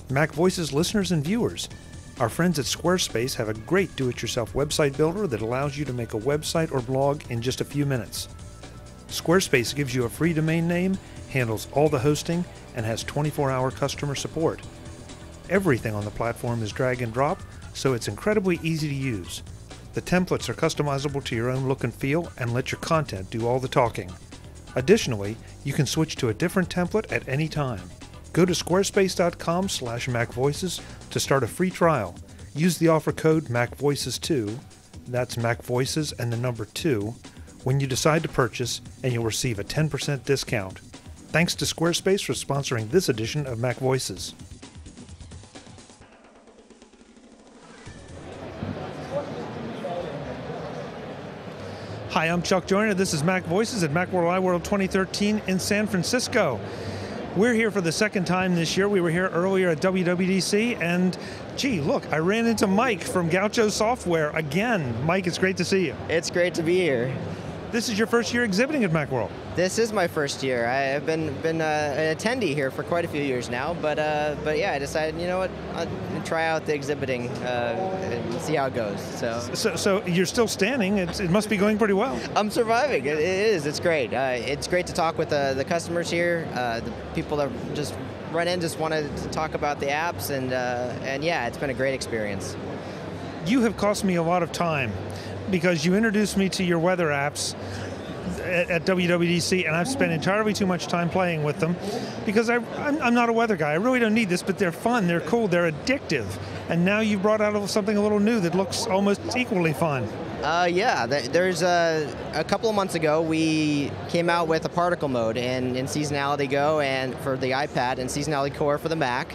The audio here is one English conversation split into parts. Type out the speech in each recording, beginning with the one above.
Mac Voices listeners and viewers, our friends at Squarespace have a great do-it-yourself website builder that allows you to make a website or blog in just a few minutes. Squarespace gives you a free domain name, handles all the hosting, and has 24-hour customer support. Everything on the platform is drag and drop, so it's incredibly easy to use. The templates are customizable to your own look and feel and let your content do all the talking. Additionally, you can switch to a different template at any time. Go to squarespace.com/MacVoices to start a free trial. Use the offer code MacVoices2, that's MacVoices and the number 2, when you decide to purchase, and you'll receive a 10% discount. Thanks to Squarespace for sponsoring this edition of Mac Voices. Hi, I'm Chuck Joyner. This is Mac Voices at Macworld iWorld 2013 in San Francisco. We're here for the second time this year. We were here earlier at WWDC, and gee, look, I ran into Mike from Gaucho Software again. Mike, it's great to see you. It's great to be here. This is your first year exhibiting at Macworld. This is my first year. I've been an attendee here for quite a few years now, but yeah, I decided, you know what, I'll try out the exhibiting and see how it goes. So you're still standing. It must be going pretty well. I'm surviving. It is. It's great. It's great to talk with the customers here. The people that just run in just wanted to talk about the apps, and yeah, it's been a great experience. You have cost me a lot of time, because you introduced me to your weather apps at WWDC, and I've spent entirely too much time playing with them because I'm not a weather guy. I really don't need this, but they're fun, they're cool, they're addictive. And now you brought out something a little new that looks almost equally fun. Yeah, there's a couple of months ago we came out with a particle mode in Seasonality Go and for the iPad and Seasonality Core for the Mac.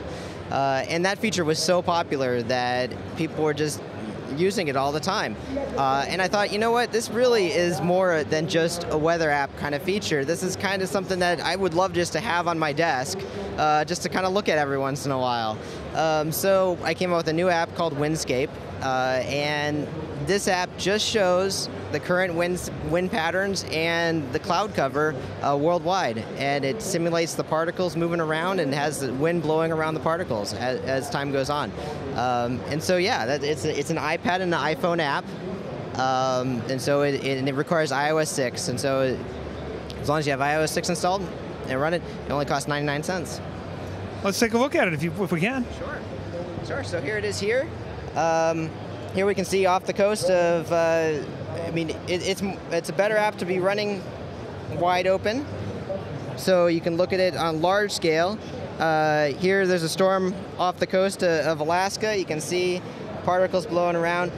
And that feature was so popular that people were just using it all the time. And I thought, you know what, this really is more than just a weather app kind of feature. This is kind of something that I would love just to have on my desk, just to kind of look at every once in a while. So I came up with a new app called Windscape, and this app just shows the current wind patterns and the cloud cover worldwide, and it simulates the particles moving around and has the wind blowing around the particles as time goes on. And so yeah, it's an iPad and an iPhone app, and so it requires iOS 6, and so as long as you have iOS 6 installed and run it, it only costs 99 cents. Let's take a look at it if we can. Sure. So here it is here. Here we can see off the coast of, I mean, it's a better app to be running wide open, so you can look at it on large scale. Here there's a storm off the coast of Alaska. You can see particles blowing around.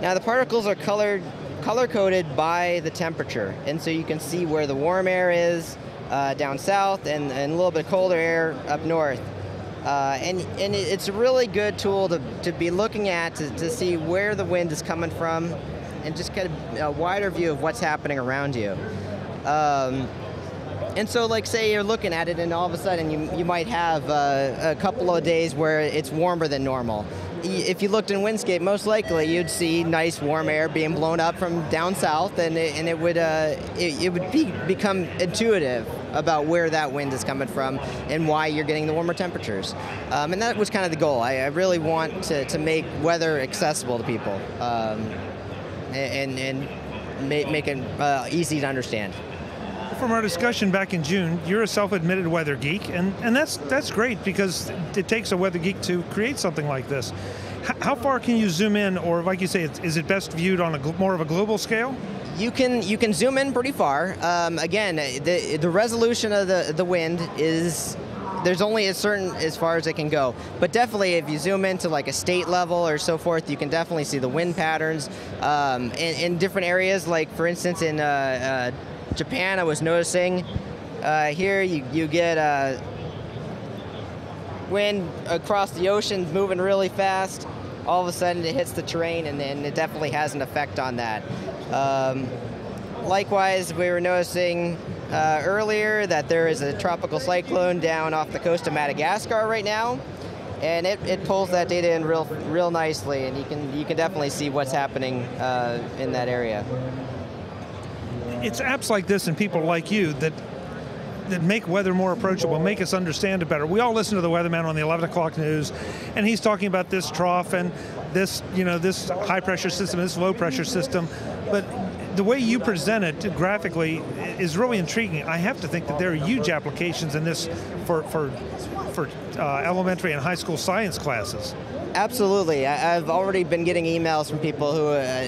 Now the particles are color-coded by the temperature, and so you can see where the warm air is down south and a little bit colder air up north. And it's a really good tool to be looking at to see where the wind is coming from and just get a wider view of what's happening around you. And so, like, say you're looking at it and all of a sudden you might have a couple of days where it's warmer than normal. If you looked in Windscape, most likely you'd see nice warm air being blown up from down south, and it would become intuitive about where that wind is coming from and why you're getting the warmer temperatures. And that was kind of the goal. I really want to make weather accessible to people and make it easy to understand. From our discussion back in June, you're a self-admitted weather geek, and that's great because it takes a weather geek to create something like this. How far can you zoom in, or like you say, is it best viewed on more of a global scale? You can zoom in pretty far. Again, the resolution of the wind is, there's only a certain as far as it can go. But definitely, if you zoom into like a state level or so forth, you can definitely see the wind patterns in different areas. Like for instance, in Japan, I was noticing here you get wind across the ocean moving really fast. All of a sudden it hits the terrain, and then it definitely has an effect on that. Likewise, we were noticing earlier that there is a tropical cyclone down off the coast of Madagascar right now. and it pulls that data in real nicely, and you can definitely see what's happening in that area. It's apps like this and people like you that make weather more approachable, make us understand it better. We all listen to the weatherman on the 11 o'clock news, and he's talking about this trough and this, this high pressure system, this low pressure system. But the way you present it graphically is really intriguing. I have to think that there are huge applications in this for elementary and high school science classes. Absolutely. I've already been getting emails from people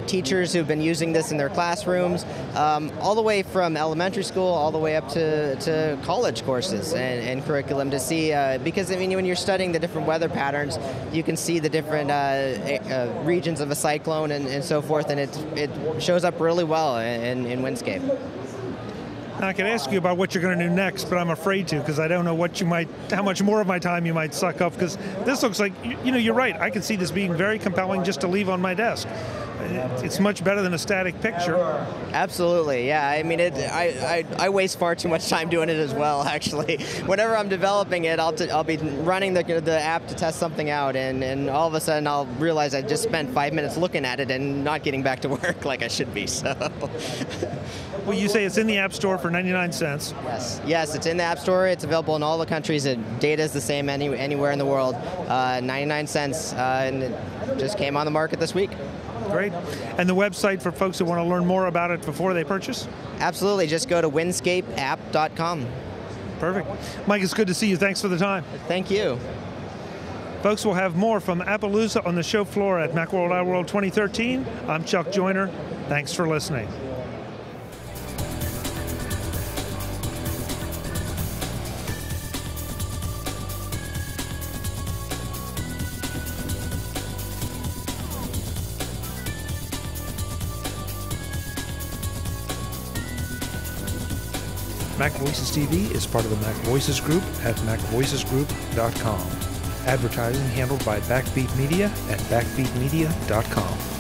teachers who've been using this in their classrooms, all the way from elementary school all the way up to college courses and curriculum to see, because I mean, when you're studying the different weather patterns, you can see the different regions of a cyclone and so forth, and it shows up really well in Windscape. I could ask you about what you're going to do next, but I'm afraid to, because I don't know how much more of my time you might suck up, because this looks like, you're right. I can see this being very compelling just to leave on my desk. It's much better than a static picture. Absolutely, yeah. I mean, I waste far too much time doing it as well, actually. Whenever I'm developing it, I'll be running the app to test something out, and all of a sudden I'll realize I just spent 5 minutes looking at it and not getting back to work like I should be, so. Well, you say it's in the App Store for 99 cents. Yes, it's in the App Store. It's available in all the countries. Data is the same anywhere in the world. 99 cents, and it just came on the market this week. Great. And the website for folks who want to learn more about it before they purchase? Absolutely. Just go to windscapeapp.com. Perfect. Mike, it's good to see you. Thanks for the time. Thank you. Folks, we'll have more from Appaloosa on the show floor at Macworld iWorld 2013. I'm Chuck Joyner. Thanks for listening. MacVoicesTV is part of the MacVoices Group at MacVoicesGroup.com. Advertising handled by Backbeat Media at BackbeatMedia.com.